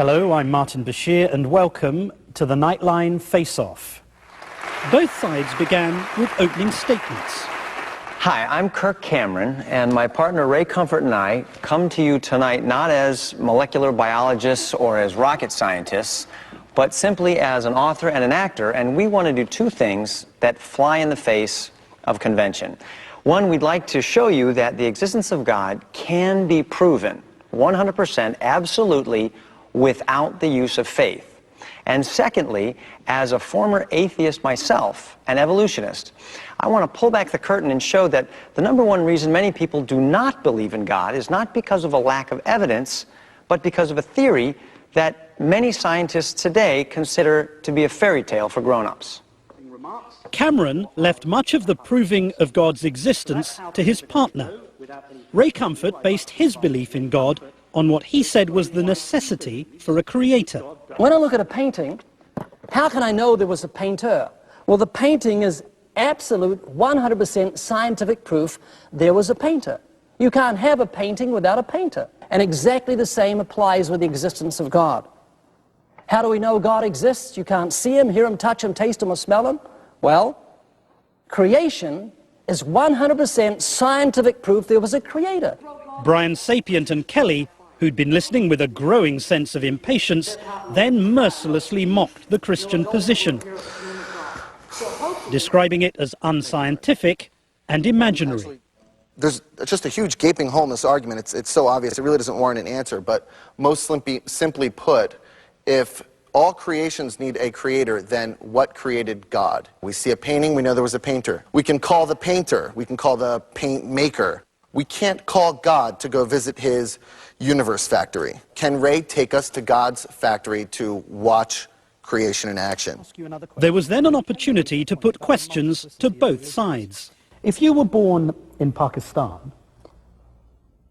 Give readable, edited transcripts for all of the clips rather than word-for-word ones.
Hello, I'm Martin Bashir, and welcome to the Nightline Face-off. Both sides began with opening statements. Hi, I'm Kirk Cameron, and my partner Ray Comfort and I come to you tonight not as molecular biologists or as rocket scientists, but simply as an author and an actor, and we want to do two things that fly in the face of convention. One, we'd like to show you that the existence of God can be proven 100% absolutely without the use of faith. And secondly, as a former atheist myself, an evolutionist, I want to pull back the curtain and show that the number one reason many people do not believe in God is not because of a lack of evidence, but because of a theory that many scientists today consider to be a fairy tale for grown-ups. Cameron left much of the proving of God's existence to his partner. Ray Comfort based his belief in God on what he said was the necessity for a creator. When I look at a painting, how can I know there was a painter? Well, the painting is absolute 100% scientific proof there was a painter. You can't have a painting without a painter. And exactly the same applies with the existence of God. How do we know God exists? You can't see him, hear him, touch him, taste him, or smell him. Well, creation is 100% scientific proof there was a creator. Brian, Sapient and Kelly, who'd been listening with a growing sense of impatience, then mercilessly mocked the Christian position, describing it as unscientific and imaginary. There's just a huge gaping hole in this argument. It's so obvious, it really doesn't warrant an answer. But most simply put, if all creations need a creator, then what created God? We see a painting, we know there was a painter. We can call the painter, we can call the paint maker. We can't call God to go visit his universe factory. Can Ray take us to God's factory to watch creation in action? There was then an opportunity to put questions to both sides. If you were born in Pakistan,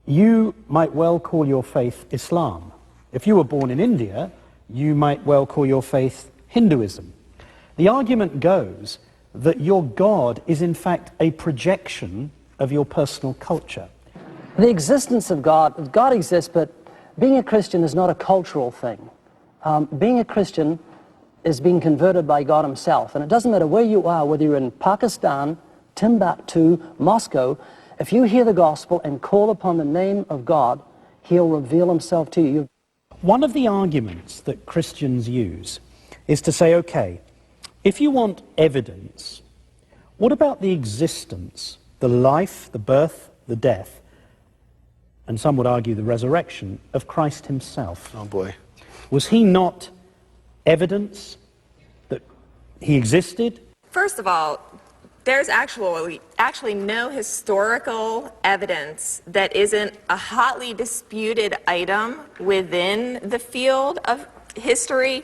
you might well call your faith Islam. If you were born in India, you might well call your faith Hinduism. The argument goes that your God is in fact a projection of your personal culture. The existence of God exists, but being a Christian is not a cultural thing. Being a Christian is being converted by God himself, and it doesn't matter where you are, whether you're in Pakistan, Timbuktu, Moscow, if you hear the gospel and call upon the name of God, he'll reveal himself to you. One of the arguments that Christians use is to say, okay, if you want evidence, what about the existence, the life, the birth, the death, and some would argue the resurrection of Christ himself? Oh boy. Was he not evidence that he existed? First of all, there's actually no historical evidence that isn't a hotly disputed item within the field of history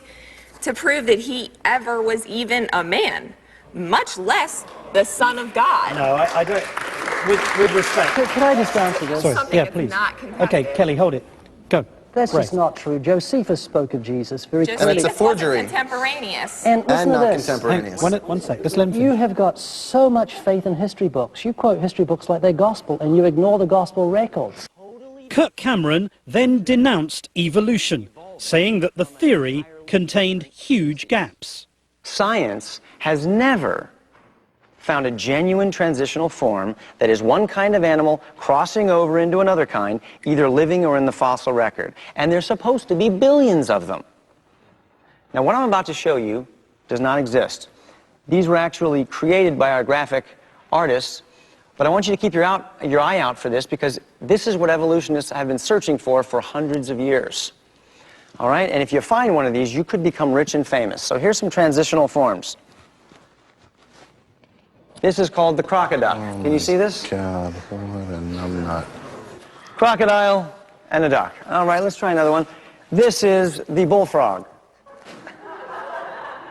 to prove that he ever was even a man, much less the Son of God. No, I don't. With respect. Could I just answer this? Sorry. Something Yeah, that's please. not confounded. Okay, Kelly, hold it. Go. That's Ray. just not true. Josephus spoke of Jesus very Just clearly. it's a because wasn't forgery. Contemporaneous. And listen And to not this. contemporaneous. One sec, let's let him You finish. have got so much faith in history books. You quote history books like they're gospel, and you ignore the gospel records. Kirk Cameron then denounced evolution, saying that the theory contained huge gaps. Science has never found a genuine transitional form that is one kind of animal crossing over into another kind, either living or in the fossil record. And there's supposed to be billions of them. Now, what I'm about to show you does not exist. These were actually created by our graphic artists, but I want you to keep your eye out for this, because this is what evolutionists have been searching for hundreds of years. All right? And if you find one of these, you could become rich and famous. So here's some transitional forms. This is called the crocoduck. Can you see this? God, what a numbnut. Crocodile and a duck. All right, let's try another one. This is the bullfrog.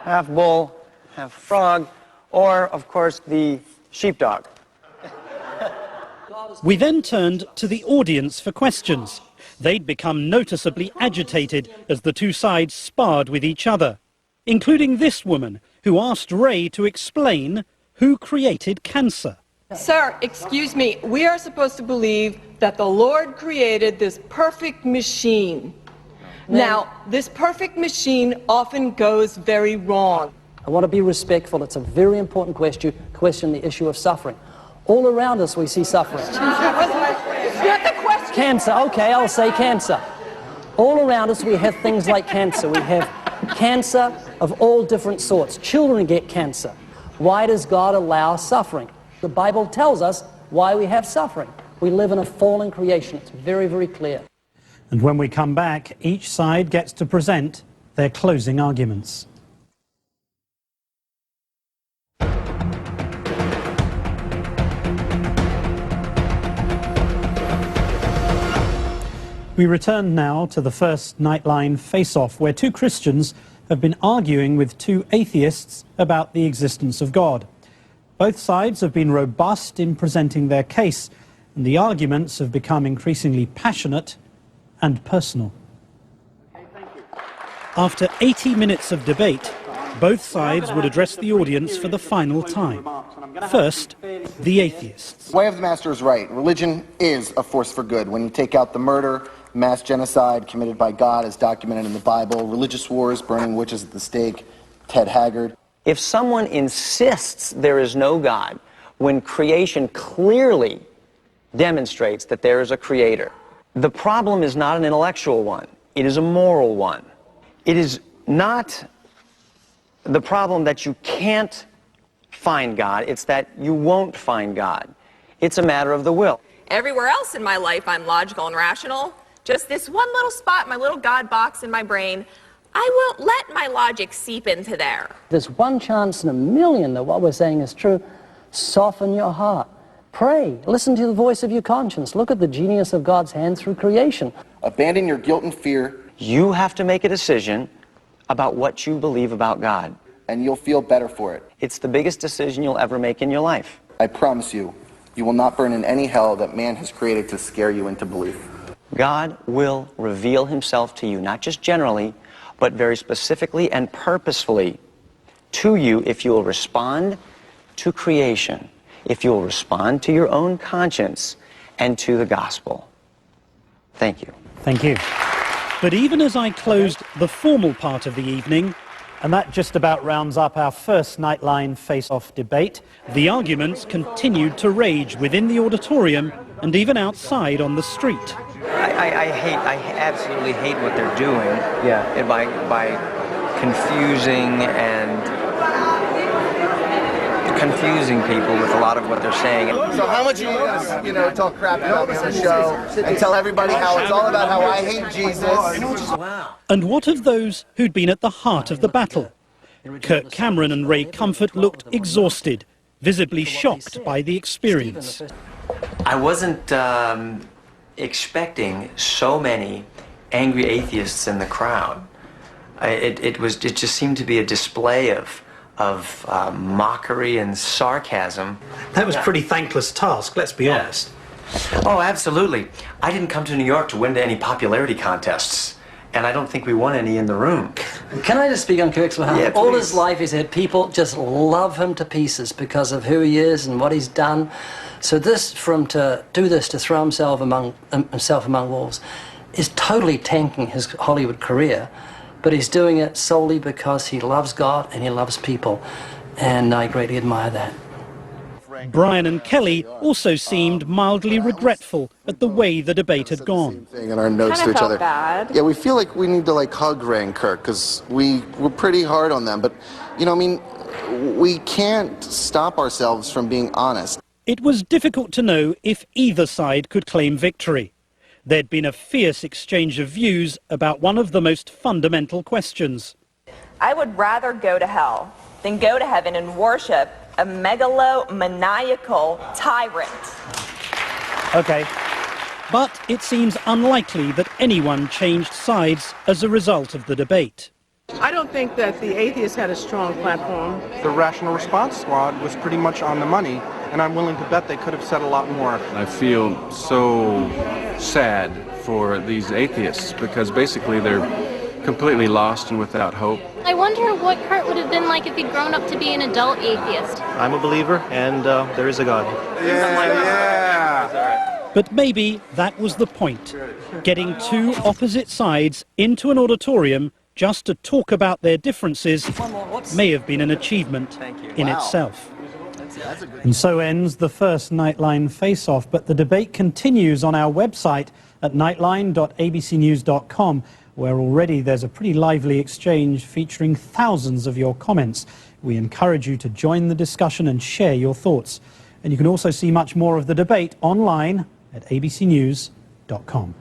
Half bull, half frog, or, of course, the sheepdog. We then turned to the audience for questions. They'd become noticeably agitated as the two sides sparred with each other, including this woman who asked Ray to explain who created cancer. Sir, excuse me, we are supposed to believe that the Lord created this perfect machine. Now, this perfect machine often goes very wrong. I want to be respectful. It's a very important question, the issue of suffering. All around us we see suffering. It's not the question. Cancer, okay, I'll say cancer. All around us we have things like cancer. We have cancer of all different sorts. Children get cancer. Why does God allow suffering? The Bible tells us why we have suffering. We live in a fallen creation. It's very, very clear. And when we come back, each side gets to present their closing arguments. We return now to the first Nightline Face-off, where two Christians have been arguing with two atheists about the existence of God. Both sides have been robust in presenting their case, and the arguments have become increasingly passionate and personal. After 80 minutes of debate, both sides would address the audience for the final time. First, the atheists. Way of the Master is right. Religion is a force for good. When you take out the murder, mass genocide committed by God as documented in the Bible, religious wars, burning witches at the stake, Ted Haggard. If someone insists there is no God, when creation clearly demonstrates that there is a creator, the problem is not an intellectual one. It is a moral one. It is not the problem that you can't find God. It's that you won't find God. It's a matter of the will. Everywhere else in my life, I'm logical and rational. Just this one little spot, my little God box in my brain, I won't let my logic seep into there. There's one chance in a million that what we're saying is true. Soften your heart. Pray. Listen to the voice of your conscience. Look at the genius of God's hand through creation. Abandon your guilt and fear. You have to make a decision about what you believe about God. And you'll feel better for it. It's the biggest decision you'll ever make in your life. I promise you, you will not burn in any hell that man has created to scare you into belief. God will reveal himself to you, not just generally, but very specifically and purposefully to you if you will respond to creation, if you will respond to your own conscience and to the gospel. Thank you. Thank you. But even as I closed the formal part of the evening, and that just about rounds up our first Nightline Face-off debate, the arguments continued to rage within the auditorium and even outside on the street. I absolutely hate what they're doing. Yeah. And by confusing people with a lot of what they're saying. So how much you talk crap about me on the show and tell everybody how it's all about how I hate Jesus. Wow. And what of those who'd been at the heart of the battle? Kirk Cameron and Ray Comfort looked exhausted, visibly shocked by the experience. I wasn't expecting so many angry atheists in the crowd. It just seemed to be a display of mockery and sarcasm. That was a pretty thankless task, let's be honest. Oh, absolutely. I didn't come to New York to win any popularity contests, and I don't think we won any in the room. Can I just speak on Kirk's behalf? Yeah, all please. his life he's had people just love him to pieces because of who he is and what he's done. So to throw himself among wolves is totally tanking his Hollywood career. But he's doing it solely because he loves God and he loves people. And I greatly admire that. Brian and Kelly also seemed mildly regretful at the way the debate had gone. Thing in our notes to each other. Bad. Yeah, we feel like we need to hug Ray and Kirk because we were pretty hard on them. But, we can't stop ourselves from being honest. It was difficult to know if either side could claim victory. There'd been a fierce exchange of views about one of the most fundamental questions. I would rather go to hell than go to heaven and worship a megalomaniacal tyrant. Okay. But it seems unlikely that anyone changed sides as a result of the debate. I don't think that the atheists had a strong platform. The Rational Response Squad was pretty much on the money, and I'm willing to bet they could have said a lot more. I feel so sad for these atheists because basically they're completely lost and without hope. I wonder what Kurt would have been like if he'd grown up to be an adult atheist. I'm a believer, and there is a God. Yeah. But maybe that was the point. Getting two opposite sides into an auditorium just to talk about their differences may have been an achievement in itself. And so ends the first Nightline Face-off, but the debate continues on our website at nightline.abcnews.com, where already there's a pretty lively exchange featuring thousands of your comments. We encourage you to join the discussion and share your thoughts. And you can also see much more of the debate online at abcnews.com.